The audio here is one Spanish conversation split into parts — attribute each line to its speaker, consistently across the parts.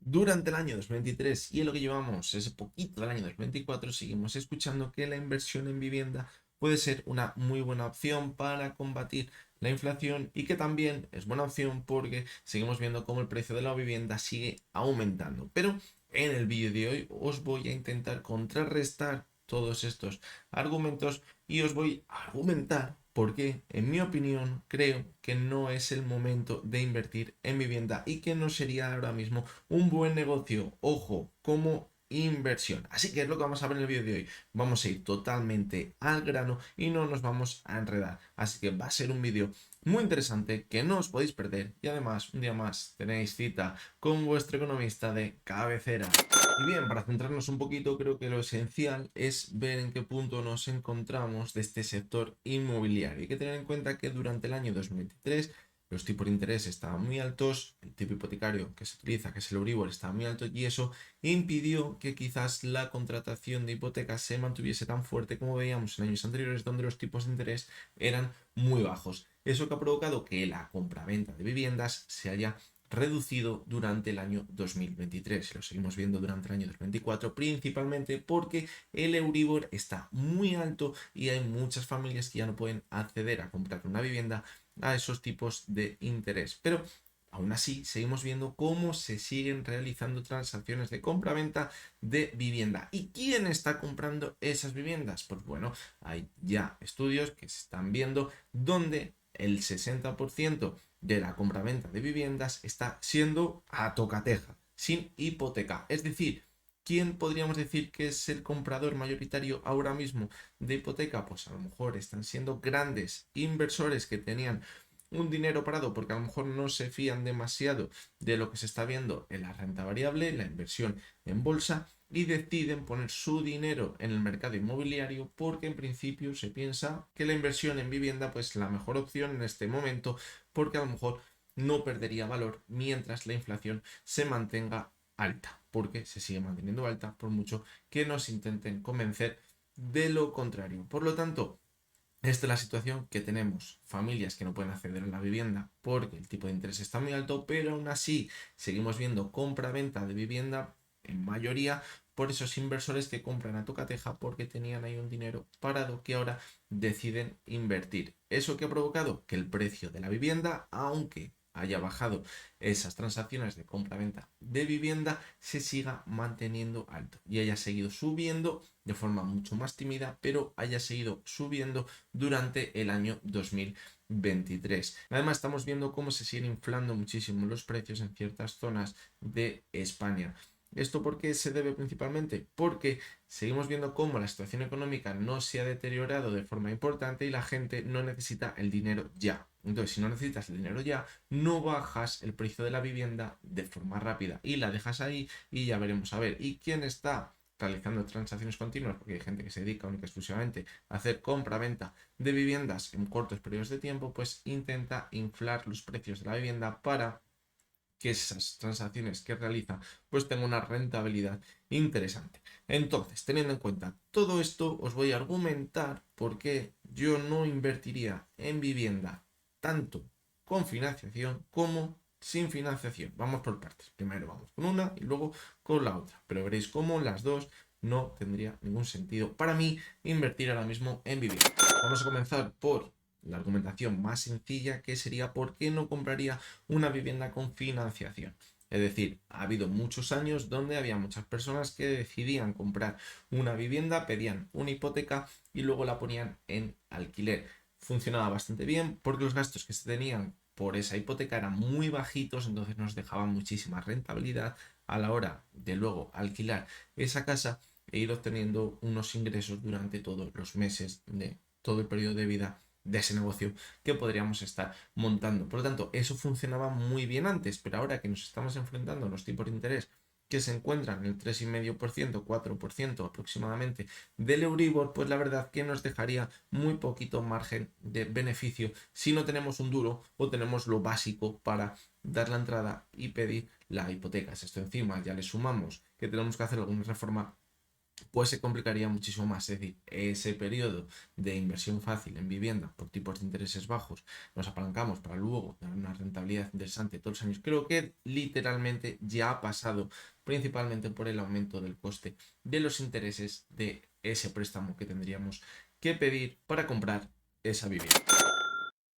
Speaker 1: Durante el año 2023 y en lo que llevamos ese poquito del año 2024, seguimos escuchando que la inversión en vivienda puede ser una muy buena opción para combatir la inflación y que también es buena opción porque seguimos viendo cómo el precio de la vivienda sigue aumentando. Pero en el vídeo de hoy os voy a intentar contrarrestar todos estos argumentos y os voy a argumentar porque, en mi opinión, creo que no es el momento de invertir en vivienda y que no sería ahora mismo un buen negocio, ojo, como inversión. Así que es lo que vamos a ver en el vídeo de hoy. Vamos a ir totalmente al grano y no nos vamos a enredar. Así que va a ser un vídeo muy interesante que no os podéis perder y además un día más tenéis cita con vuestro economista de cabecera. Y bien, para centrarnos un poquito, creo que lo esencial es ver en qué punto nos encontramos de este sector inmobiliario. Hay que tener en cuenta que durante el año 2023 los tipos de interés estaban muy altos, el tipo hipotecario que se utiliza, que es el Euribor, estaba muy alto y eso impidió que quizás la contratación de hipotecas se mantuviese tan fuerte como veíamos en años anteriores donde los tipos de interés eran muy bajos. Eso que ha provocado que la compraventa de viviendas se haya reducido durante el año 2023. Lo seguimos viendo durante el año 2024, principalmente porque el Euribor está muy alto y hay muchas familias que ya no pueden acceder a comprar una vivienda a esos tipos de interés. Pero aún así, seguimos viendo cómo se siguen realizando transacciones de compra-venta de vivienda. ¿Y quién está comprando esas viviendas? Pues bueno, hay ya estudios que se están viendo donde el 60% de la compraventa de viviendas está siendo a tocateja, sin hipoteca. Es decir, ¿quién podríamos decir que es el comprador mayoritario ahora mismo de hipoteca? Pues a lo mejor están siendo grandes inversores que tenían un dinero parado porque a lo mejor no se fían demasiado de lo que se está viendo en la renta variable, la inversión en bolsa y deciden poner su dinero en el mercado inmobiliario porque en principio se piensa que la inversión en vivienda pues es la mejor opción en este momento porque a lo mejor no perdería valor mientras la inflación se mantenga alta, porque se sigue manteniendo alta por mucho que nos intenten convencer de lo contrario. Por lo tanto, esta es la situación que tenemos. Familias que no pueden acceder a la vivienda porque el tipo de interés está muy alto, pero aún así seguimos viendo compra-venta de vivienda en mayoría por esos inversores que compran a tocateja porque tenían ahí un dinero parado que ahora deciden invertir. ¿Eso que ha provocado? Que el precio de la vivienda, aunque haya bajado esas transacciones de compra-venta de vivienda, se siga manteniendo alto y haya seguido subiendo de forma mucho más tímida, pero haya seguido subiendo durante el año 2023. Además, estamos viendo cómo se siguen inflando muchísimo los precios en ciertas zonas de España. ¿Esto por qué se debe principalmente? Porque seguimos viendo cómo la situación económica no se ha deteriorado de forma importante y la gente no necesita el dinero ya. Entonces, si no necesitas el dinero ya, no bajas el precio de la vivienda de forma rápida y la dejas ahí y ya veremos a ver. ¿Y quién está realizando transacciones continuas? Porque hay gente que se dedica única y exclusivamente a hacer compra-venta de viviendas en cortos periodos de tiempo, pues intenta inflar los precios de la vivienda para que esas transacciones que realiza pues tengan una rentabilidad interesante. Entonces, teniendo en cuenta todo esto, os voy a argumentar por qué yo no invertiría en vivienda tanto con financiación como sin financiación. Vamos por partes. Primero vamos con una y luego con la otra. Pero veréis cómo las dos no tendría ningún sentido para mí invertir ahora mismo en vivienda. Vamos a comenzar por la argumentación más sencilla, que sería por qué no compraría una vivienda con financiación. Es decir, ha habido muchos años donde había muchas personas que decidían comprar una vivienda, pedían una hipoteca y luego la ponían en alquiler. Funcionaba bastante bien porque los gastos que se tenían por esa hipoteca eran muy bajitos, entonces nos dejaban muchísima rentabilidad a la hora de luego alquilar esa casa e ir obteniendo unos ingresos durante todos los meses de todo el periodo de vida de ese negocio que podríamos estar montando. Por lo tanto, eso funcionaba muy bien antes, pero ahora que nos estamos enfrentando a los tipos de interés que se encuentran en el 3,5%, 4% aproximadamente del Euribor, pues la verdad que nos dejaría muy poquito margen de beneficio si no tenemos un duro o tenemos lo básico para dar la entrada y pedir la hipoteca. Si esto encima ya le sumamos que tenemos que hacer alguna reforma pues se complicaría muchísimo más. Es decir, ese periodo de inversión fácil en vivienda por tipos de intereses bajos, nos apalancamos para luego tener una rentabilidad interesante todos los años. Creo que literalmente ya ha pasado, principalmente por el aumento del coste de los intereses de ese préstamo que tendríamos que pedir para comprar esa vivienda.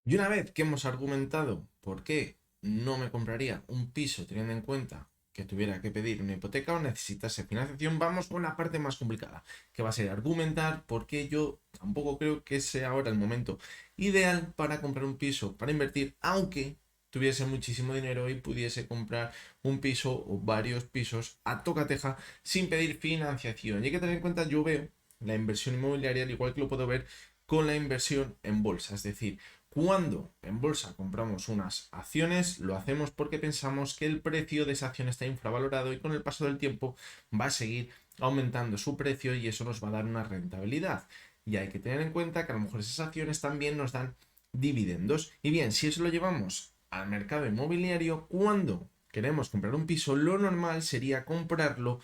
Speaker 1: Y una vez que hemos argumentado por qué no me compraría un piso teniendo en cuenta que tuviera que pedir una hipoteca o necesitase financiación, vamos con la parte más complicada, que va a ser argumentar por qué yo tampoco creo que sea ahora el momento ideal para comprar un piso, para invertir, aunque tuviese muchísimo dinero y pudiese comprar un piso o varios pisos a tocateja sin pedir financiación. Y hay que tener en cuenta, yo veo la inversión inmobiliaria al igual que lo puedo ver con la inversión en bolsa, es decir, cuando en bolsa compramos unas acciones, lo hacemos porque pensamos que el precio de esa acción está infravalorado y con el paso del tiempo va a seguir aumentando su precio y eso nos va a dar una rentabilidad. Y hay que tener en cuenta que a lo mejor esas acciones también nos dan dividendos. Y bien, si eso lo llevamos al mercado inmobiliario, cuando queremos comprar un piso, lo normal sería comprarlo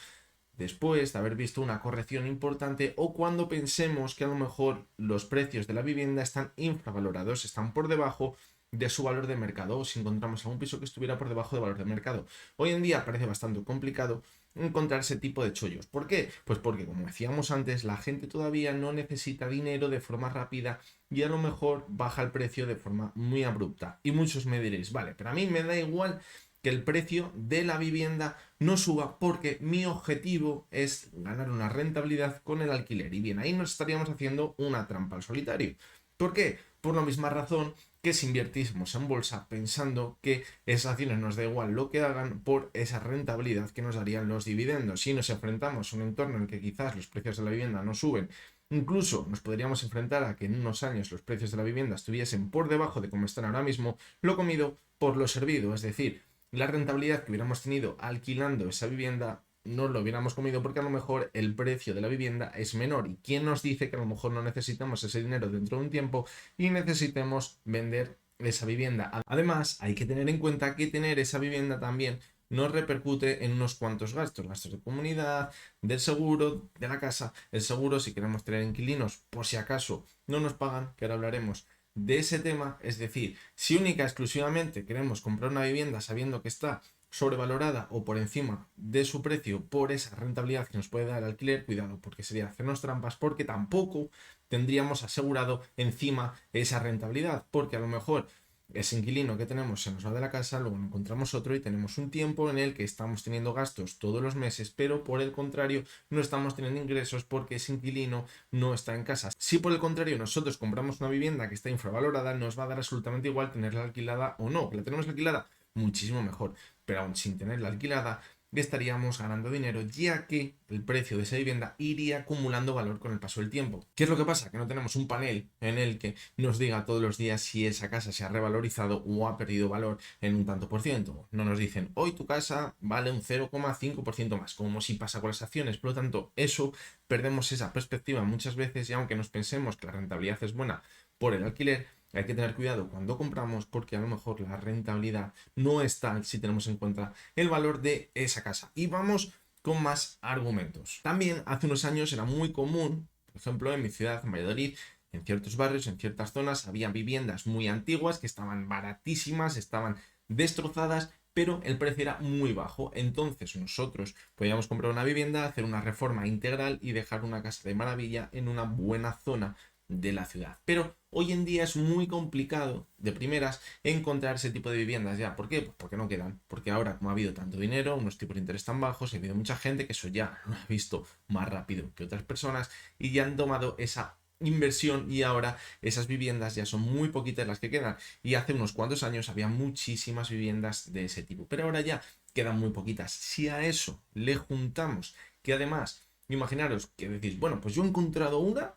Speaker 1: después de haber visto una corrección importante o cuando pensemos que a lo mejor los precios de la vivienda están infravalorados, están por debajo de su valor de mercado o si encontramos algún piso que estuviera por debajo del valor de mercado. Hoy en día parece bastante complicado encontrar ese tipo de chollos. ¿Por qué? Pues porque, como decíamos antes, la gente todavía no necesita dinero de forma rápida y a lo mejor baja el precio de forma muy abrupta. Y muchos me diréis, vale, pero a mí me da igual que el precio de la vivienda no suba porque mi objetivo es ganar una rentabilidad con el alquiler. Y bien, ahí nos estaríamos haciendo una trampa al solitario. ¿Por qué? Por la misma razón que si invertimos en bolsa pensando que esas acciones nos da igual lo que hagan por esa rentabilidad que nos darían los dividendos. Si nos enfrentamos a un entorno en el que quizás los precios de la vivienda no suben, incluso nos podríamos enfrentar a que en unos años los precios de la vivienda estuviesen por debajo de como están ahora mismo, lo comido por lo servido, es decir, la rentabilidad que hubiéramos tenido alquilando esa vivienda no lo hubiéramos comido porque a lo mejor el precio de la vivienda es menor. ¿Y quién nos dice que a lo mejor no necesitamos ese dinero dentro de un tiempo y necesitemos vender esa vivienda? Además, hay que tener en cuenta que tener esa vivienda también nos repercute en unos cuantos gastos, gastos de comunidad, del seguro, de la casa, el seguro si queremos tener inquilinos, por si acaso no nos pagan, que ahora hablaremos de ese tema, es decir, si única y exclusivamente queremos comprar una vivienda sabiendo que está sobrevalorada o por encima de su precio por esa rentabilidad que nos puede dar el alquiler, cuidado, porque sería hacernos trampas, porque tampoco tendríamos asegurado encima esa rentabilidad, porque a lo mejor ese inquilino que tenemos se nos va de la casa, luego encontramos otro y tenemos un tiempo en el que estamos teniendo gastos todos los meses, pero por el contrario no estamos teniendo ingresos porque ese inquilino no está en casa. Si por el contrario nosotros compramos una vivienda que está infravalorada, nos va a dar absolutamente igual tenerla alquilada o no. Que la tenemos alquilada, muchísimo mejor, pero aún sin tenerla alquilada estaríamos ganando dinero ya que el precio de esa vivienda iría acumulando valor con el paso del tiempo. ¿Qué es lo que pasa? Que no tenemos un panel en el que nos diga todos los días si esa casa se ha revalorizado o ha perdido valor en un tanto por ciento. No nos dicen, hoy tu casa vale un 0,5% más, como si pasa con las acciones. Por lo tanto, eso perdemos esa perspectiva muchas veces y aunque nos pensemos que la rentabilidad es buena por el alquiler, hay que tener cuidado cuando compramos porque a lo mejor la rentabilidad no es tal si tenemos en cuenta el valor de esa casa. Y vamos con más argumentos. También hace unos años era muy común, por ejemplo, en mi ciudad, en Valladolid, en ciertos barrios, en ciertas zonas, había viviendas muy antiguas que estaban baratísimas, estaban destrozadas, pero el precio era muy bajo. Entonces nosotros podíamos comprar una vivienda, hacer una reforma integral y dejar una casa de maravilla en una buena zona de la ciudad. Pero hoy en día es muy complicado de primeras encontrar ese tipo de viviendas ya. ¿Por qué? Pues porque no quedan. Porque ahora, como ha habido tanto dinero, unos tipos de interés tan bajos, ha habido mucha gente que eso ya lo ha visto más rápido que otras personas y ya han tomado esa inversión y ahora esas viviendas ya son muy poquitas las que quedan. Y hace unos cuantos años había muchísimas viviendas de ese tipo, pero ahora ya quedan muy poquitas. Si a eso le juntamos que además, imaginaros que decís, bueno, pues yo he encontrado una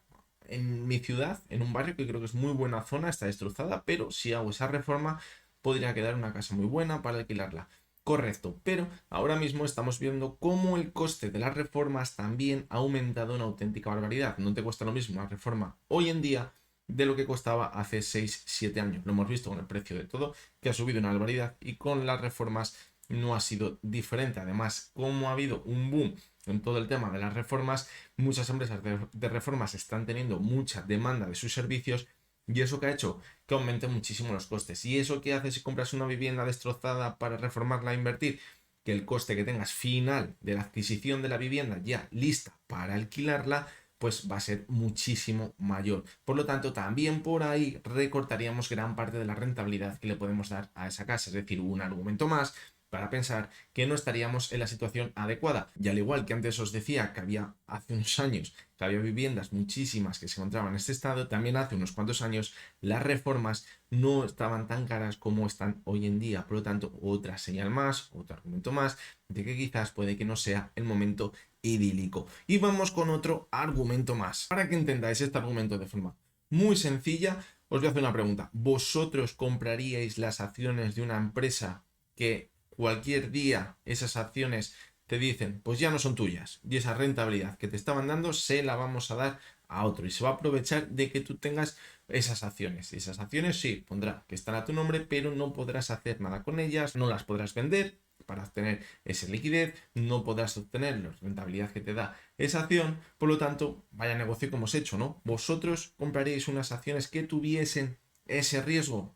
Speaker 1: en mi ciudad, en un barrio que creo que es muy buena zona, está destrozada, pero si hago esa reforma podría quedar una casa muy buena para alquilarla. Correcto, pero ahora mismo estamos viendo cómo el coste de las reformas también ha aumentado una auténtica barbaridad. No te cuesta lo mismo una reforma hoy en día de lo que costaba hace 6 7 años. Lo hemos visto con el precio de todo, que ha subido una barbaridad y con las reformas no ha sido diferente. Además, como ha habido un boom en todo el tema de las reformas, muchas empresas de reformas están teniendo mucha demanda de sus servicios y eso que ha hecho que aumenten muchísimo los costes. ¿Y eso qué hace si compras una vivienda destrozada para reformarla e invertir? Que el coste que tengas final de la adquisición de la vivienda ya lista para alquilarla, pues va a ser muchísimo mayor. Por lo tanto, también por ahí recortaríamos gran parte de la rentabilidad que le podemos dar a esa casa. Es decir, un argumento más para pensar que no estaríamos en la situación adecuada. Y al igual que antes os decía que había hace unos años que había viviendas muchísimas que se encontraban en este estado, también hace unos cuantos años las reformas no estaban tan caras como están hoy en día. Por lo tanto, otra señal más, otro argumento más de que quizás puede que no sea el momento idílico. Y vamos con otro argumento más. Para que entendáis este argumento de forma muy sencilla, os voy a hacer una pregunta. ¿Vosotros compraríais las acciones de una empresa que cualquier día esas acciones te dicen, pues ya no son tuyas y esa rentabilidad que te estaban dando se la vamos a dar a otro y se va a aprovechar de que tú tengas esas acciones? Y esas acciones sí, pondrá que están a tu nombre, pero no podrás hacer nada con ellas, no las podrás vender para obtener esa liquidez, no podrás obtener la rentabilidad que te da esa acción, por lo tanto, vaya negocio como hemos hecho, ¿no? Vosotros compraríais unas acciones que tuviesen ese riesgo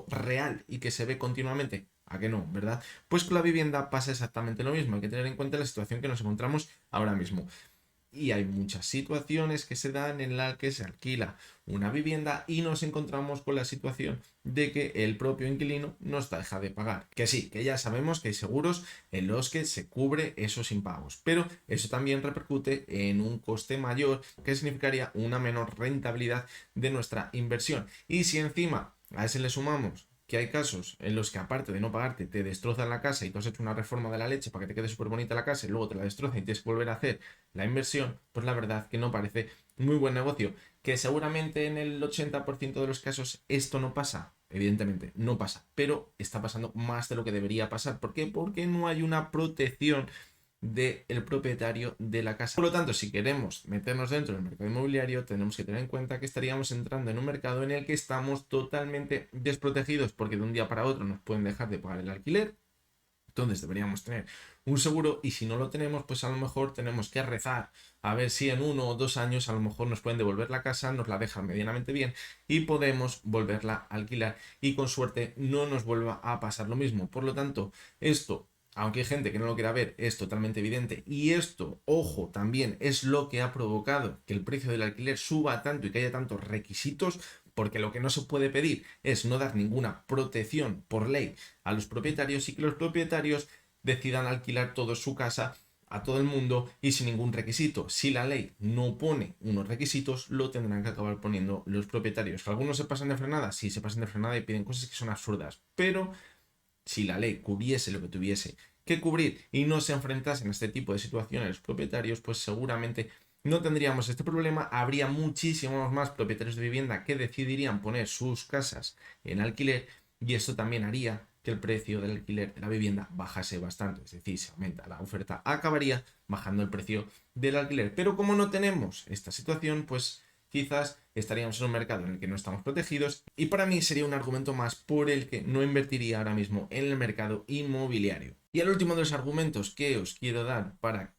Speaker 1: real y que se ve continuamente. ¿A que no, verdad? Pues con la vivienda pasa exactamente lo mismo. Hay que tener en cuenta la situación que nos encontramos ahora mismo. Y hay muchas situaciones que se dan en las que se alquila una vivienda y nos encontramos con la situación de que el propio inquilino nos deja de pagar. Que sí, que ya sabemos que hay seguros en los que se cubre esos impagos, pero eso también repercute en un coste mayor que significaría una menor rentabilidad de nuestra inversión. Y si encima a ese le sumamos que hay casos en los que aparte de no pagarte te destrozan la casa y tú has hecho una reforma de la leche para que te quede súper bonita la casa y luego te la destrozan y tienes que volver a hacer la inversión, pues la verdad que no parece muy buen negocio. Que seguramente en el 80% de los casos esto no pasa, evidentemente no pasa, pero está pasando más de lo que debería pasar. ¿Por qué? Porque no hay una protección del propietario de la casa. Por lo tanto, si queremos meternos dentro del mercado inmobiliario, tenemos que tener en cuenta que estaríamos entrando en un mercado en el que estamos totalmente desprotegidos porque de un día para otro nos pueden dejar de pagar el alquiler. Entonces deberíamos tener un seguro y si no lo tenemos, pues a lo mejor tenemos que rezar a ver si en 1 o 2 años a lo mejor nos pueden devolver la casa, nos la dejan medianamente bien y podemos volverla a alquilar y con suerte no nos vuelva a pasar lo mismo. Por lo tanto, esto, aunque hay gente que no lo quiera ver, es totalmente evidente y esto, ojo, también es lo que ha provocado que el precio del alquiler suba tanto y que haya tantos requisitos, porque lo que no se puede pedir es no dar ninguna protección por ley a los propietarios y que los propietarios decidan alquilar toda su casa a todo el mundo y sin ningún requisito. Si la ley no pone unos requisitos, lo tendrán que acabar poniendo los propietarios. ¿Algunos se pasan de frenada? Sí, se pasan de frenada y piden cosas que son absurdas. Pero si la ley cubriese lo que tuviese que cubrir y no se enfrentasen a este tipo de situaciones los propietarios, pues seguramente no tendríamos este problema. Habría muchísimos más propietarios de vivienda que decidirían poner sus casas en alquiler y esto también haría que el precio del alquiler de la vivienda bajase bastante. Es decir, si aumenta la oferta, acabaría bajando el precio del alquiler. Pero como no tenemos esta situación, pues quizás estaríamos en un mercado en el que no estamos protegidos y para mí sería un argumento más por el que no invertiría ahora mismo en el mercado inmobiliario. Y el último de los argumentos que os quiero dar para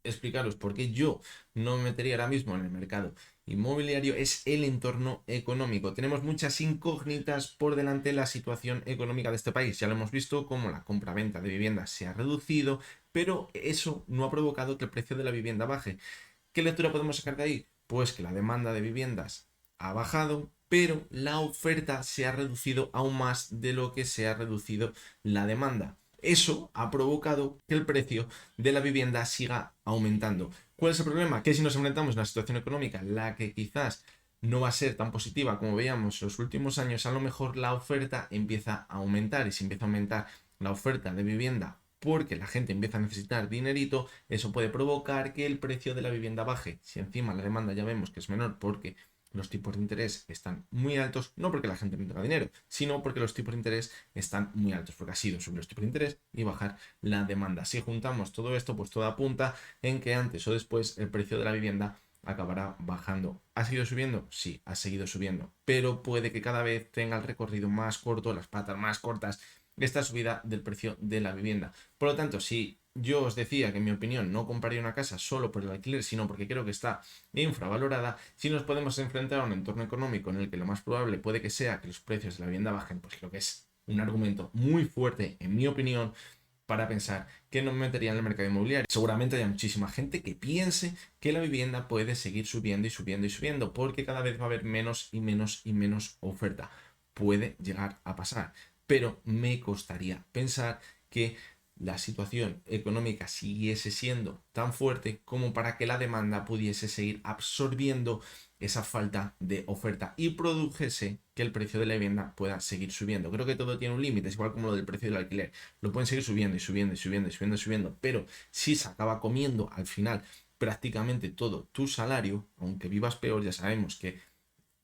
Speaker 1: explicaros por qué yo no me metería ahora mismo en el mercado inmobiliario es el entorno económico. Tenemos muchas incógnitas por delante de la situación económica de este país. Ya lo hemos visto como la compra-venta de viviendas se ha reducido, pero eso no ha provocado que el precio de la vivienda baje. ¿Qué lectura podemos sacar de ahí? Pues que la demanda de viviendas ha bajado, pero la oferta se ha reducido aún más de lo que se ha reducido la demanda. Eso ha provocado que el precio de la vivienda siga aumentando. ¿Cuál es el problema? Que si nos enfrentamos a una situación económica en la que quizás no va a ser tan positiva como veíamos en los últimos años, a lo mejor la oferta empieza a aumentar y si empieza a aumentar la oferta de vivienda porque la gente empieza a necesitar dinerito, eso puede provocar que el precio de la vivienda baje. Si encima la demanda ya vemos que es menor porque los tipos de interés están muy altos, no porque la gente no tenga dinero, sino porque los tipos de interés están muy altos, porque ha sido subir los tipos de interés y bajar la demanda. Si juntamos todo esto, pues todo apunta en que antes o después el precio de la vivienda acabará bajando. ¿Ha seguido subiendo? Sí, ha seguido subiendo, pero puede que cada vez tenga el recorrido más corto, las patas más cortas esta subida del precio de la vivienda. Por lo tanto, si yo os decía que en mi opinión no compraría una casa solo por el alquiler, sino porque creo que está infravalorada, si nos podemos enfrentar a un entorno económico en el que lo más probable puede que sea que los precios de la vivienda bajen, pues creo que es un argumento muy fuerte, en mi opinión, para pensar que no me metería en el mercado inmobiliario. Seguramente haya muchísima gente que piense que la vivienda puede seguir subiendo y subiendo y subiendo, porque cada vez va a haber menos y menos y menos oferta. Puede llegar a pasar, pero me costaría pensar que la situación económica siguiese siendo tan fuerte como para que la demanda pudiese seguir absorbiendo esa falta de oferta y produjese que el precio de la vivienda pueda seguir subiendo. Creo que todo tiene un límite, es igual como lo del precio del alquiler. Lo pueden seguir subiendo y subiendo y subiendo y subiendo y subiendo, pero si se acaba comiendo al final prácticamente todo tu salario, aunque vivas peor, ya sabemos que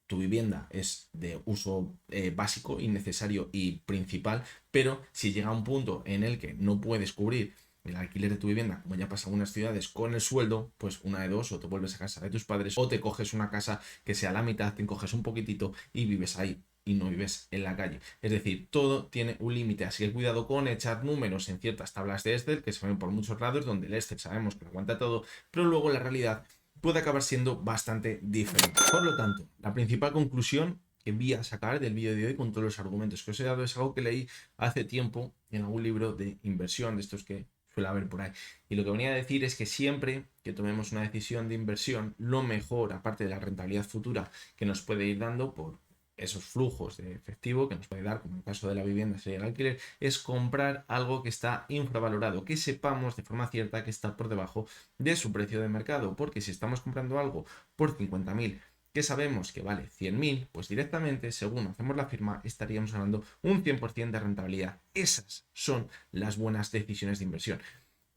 Speaker 1: tu vivienda es de uso básico y necesario y principal, pero si llega a un punto en el que no puedes cubrir el alquiler de tu vivienda, como ya pasa en algunas ciudades, con el sueldo, pues una de dos, o te vuelves a casa de tus padres, o te coges una casa que sea la mitad, te encoges un poquitito y vives ahí y no vives en la calle. Es decir, todo tiene un límite, así que cuidado con echar números en ciertas tablas de Excel que se ven por muchos lados, donde el Excel sabemos que lo aguanta todo, pero luego la realidad puede acabar siendo bastante diferente. Por lo tanto, la principal conclusión que vi a sacar del vídeo de hoy con todos los argumentos que os he dado es algo que leí hace tiempo en algún libro de inversión, de estos que suele haber por ahí. Y lo que venía a decir es que siempre que tomemos una decisión de inversión, lo mejor, aparte de la rentabilidad futura que nos puede ir dando por esos flujos de efectivo que nos puede dar, como en el caso de la vivienda sería el alquiler, es comprar algo que está infravalorado, que sepamos de forma cierta que está por debajo de su precio de mercado, porque si estamos comprando algo por 50.000 que sabemos que vale 100.000, pues directamente, según hacemos la firma, estaríamos ganando un 100% de rentabilidad. Esas son las buenas decisiones de inversión.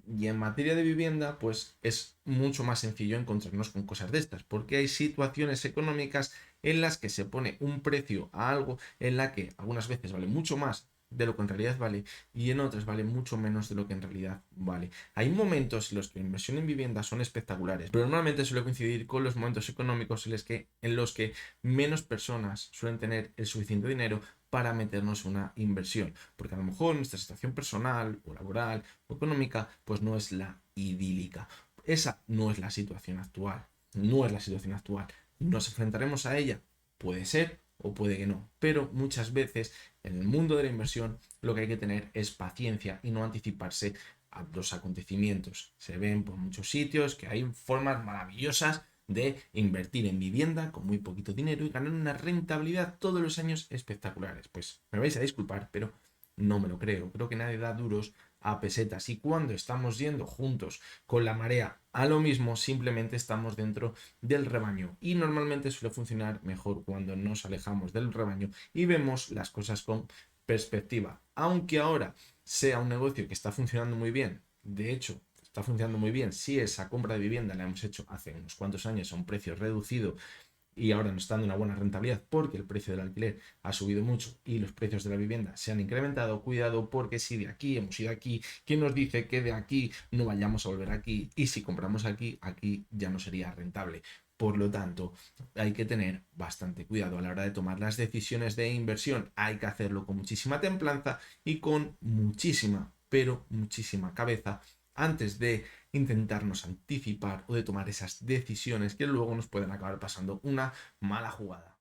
Speaker 1: Y en materia de vivienda, pues es mucho más sencillo encontrarnos con cosas de estas, porque hay situaciones económicas en las que se pone un precio a algo en la que algunas veces vale mucho más de lo que en realidad vale y en otras vale mucho menos de lo que en realidad vale. Hay momentos en los que la inversión en vivienda son espectaculares, pero normalmente suele coincidir con los momentos económicos en los que menos personas suelen tener el suficiente dinero para meternos una inversión, porque a lo mejor nuestra situación personal o laboral o económica pues no es la idílica. Esa no es la situación actual, no es la situación actual. ¿Nos enfrentaremos a ella? Puede ser o puede que no, pero muchas veces en el mundo de la inversión lo que hay que tener es paciencia y no anticiparse a los acontecimientos. Se ven por muchos sitios que hay formas maravillosas de invertir en vivienda con muy poquito dinero y ganar una rentabilidad todos los años espectaculares. Pues me vais a disculpar, pero no me lo creo. Creo que nadie da duros a pesetas y cuando estamos yendo juntos con la marea a lo mismo, simplemente estamos dentro del rebaño y normalmente suele funcionar mejor cuando nos alejamos del rebaño y vemos las cosas con perspectiva. Aunque ahora sea un negocio que está funcionando muy bien, de hecho, está funcionando muy bien si esa compra de vivienda la hemos hecho hace unos cuantos años a un precio reducido y ahora nos está dando una buena rentabilidad porque el precio del alquiler ha subido mucho y los precios de la vivienda se han incrementado, cuidado porque si de aquí hemos ido aquí, ¿quién nos dice que de aquí no vayamos a volver aquí? Y si compramos aquí, aquí ya no sería rentable. Por lo tanto, hay que tener bastante cuidado a la hora de tomar las decisiones de inversión. Hay que hacerlo con muchísima templanza y con muchísima, pero muchísima cabeza antes de intentarnos anticipar o de tomar esas decisiones que luego nos pueden acabar pasando una mala jugada.